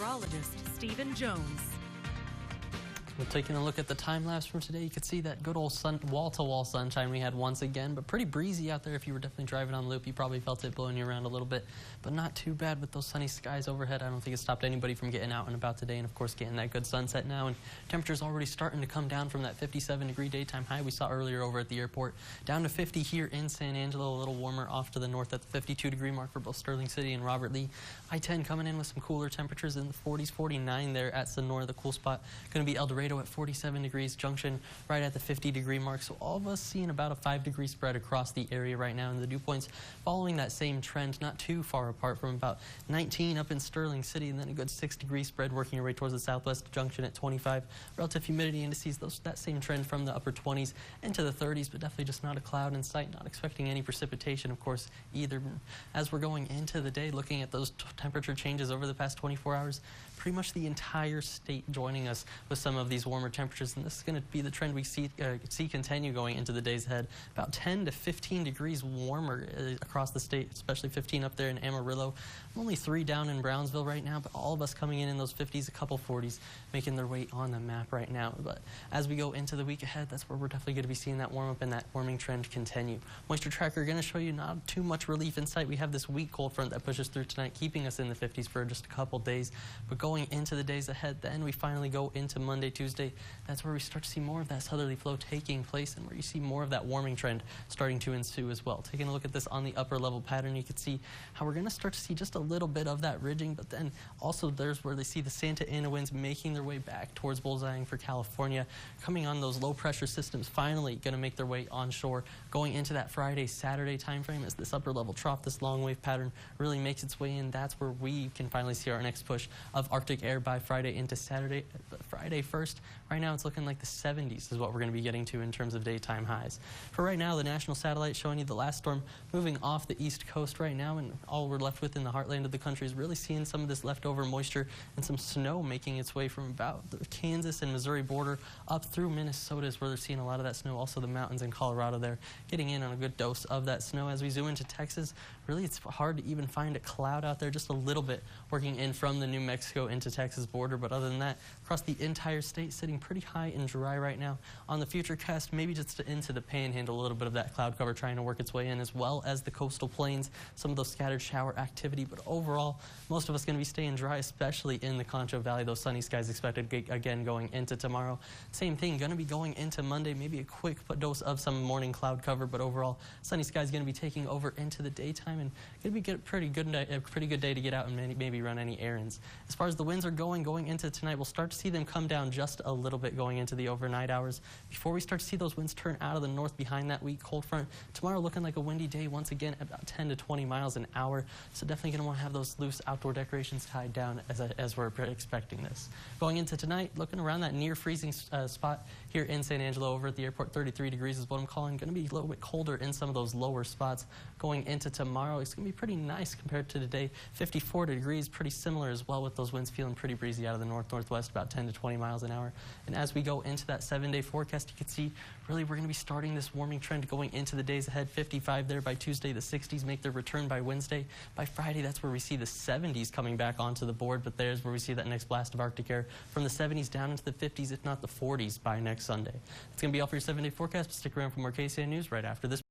meteorologist Stephen Jones. Well, taking a look at the time lapse from today, you could see that good old wall-to-wall sunshine we had once again, but pretty breezy out there. If you were definitely driving on the loop, you probably felt it blowing you around a little bit, but not too bad with those sunny skies overhead. I don't think it stopped anybody from getting out and about today, and of course getting that good sunset now. And temperatures already starting to come down from that 57-degree daytime high we saw earlier over at the airport, down to 50 here in San Angelo, a little warmer off to the north at the 52-degree mark for both Sterling City and Robert Lee. I-10 coming in with some cooler temperatures in the 40s, 49 there at Sonora, the cool spot. Going to be El Dorado at 47 degrees, Junction right at the 50-degree mark. So all of us seeing about a 5-degree spread across the area right now, and the dew points following that same trend, not too far apart from about 19 up in Sterling City, and then a good 6-degree spread working your way towards the southwest, Junction at 25. Relative humidity indices, that same trend from the upper 20s into the 30s, but definitely just not a cloud in sight. Not expecting any precipitation, of course, either. As we're going into the day, looking at those temperature changes over the past 24 hours, pretty much the entire state joining us with some of these warmer temperatures, and this is going to be the trend we see continue going into the days ahead. About 10 to 15 degrees warmer across the state, especially 15 up there in Amarillo. Only 3 down in Brownsville right now, but all of us coming in those 50s, a couple 40s, making their way on the map right now. But as we go into the week ahead, that's where we're definitely going to be seeing that warm up and that warming trend continue. Moisture tracker going to show you not too much relief in sight. We have this weak cold front that pushes through tonight, keeping us in the 50s for just a couple days. But going into the days ahead, then we finally go into Monday, Tuesday. That's where we start to see more of that southerly flow taking place, and where you see more of that warming trend starting to ensue as well. Taking a look at this on the upper level pattern, you can see how we're going to start to see just a little bit of that ridging, but then also there's where they see the Santa Ana winds making their way back towards bullseyeing for California, coming on those low pressure systems, finally going to make their way onshore, going into that Friday, Saturday time frame as this upper level trough, this long wave pattern really makes its way in. That's where we can finally see our next push of Arctic air by Friday into Saturday. Friday first, right now it's looking like the 70s is what we're going to be getting to in terms of daytime highs. For right now, the national satellite showing you the last storm moving off the east coast right now, and all we're left with in the heartland of the country is really seeing some of this leftover moisture and some snow making its way from about the Kansas and Missouri border up through Minnesota is where they're seeing a lot of that snow. Also the mountains in Colorado there getting in on a good dose of that snow. As we zoom into Texas, really it's hard to even find a cloud out there, just a little bit working in from the New Mexico into Texas border, but other than that, across the entire state sitting pretty high and dry right now. On the futurecast, maybe just into the panhandle, a little bit of that cloud cover trying to work its way in, as well as the coastal plains, some of those scattered shower activity, but overall most of us going to be staying dry, especially in the Concho Valley. Those sunny skies expected again going into tomorrow. Same thing going to be going into Monday, maybe a quick dose of some morning cloud cover, but overall sunny skies going to be taking over into the daytime, and going to be a pretty good day to get out and maybe run any errands. As far as the winds are going into tonight, we'll start to see them come down just a little bit going into the overnight hours before we start to see those winds turn out of the north behind that weak cold front. Tomorrow looking like a windy day once again at about 10 to 20 miles an hour, so definitely going to want to have those loose outdoor decorations tied down as we're expecting this. Going into tonight, looking around that near freezing spot here in San Angelo over at the airport, 33 degrees is what I'm calling. Going to be a little bit colder in some of those lower spots. Going into tomorrow, it's going to be pretty nice compared to today. 54 degrees, pretty similar as well, with those winds feeling pretty breezy out of the north-northwest, about 10 to 20 miles an hour. And as we go into that 7-day forecast, you can see really we're going to be starting this warming trend going into the days ahead. 55 there by Tuesday, the 60s make their return by Wednesday. By Friday, that's where we see the 70s coming back onto the board, but there's where we see that next blast of Arctic air from the 70s down into the 50s, if not the 40s by next Sunday. It's going to be all for your 7-day forecast, but stick around for more KSAN News right after this.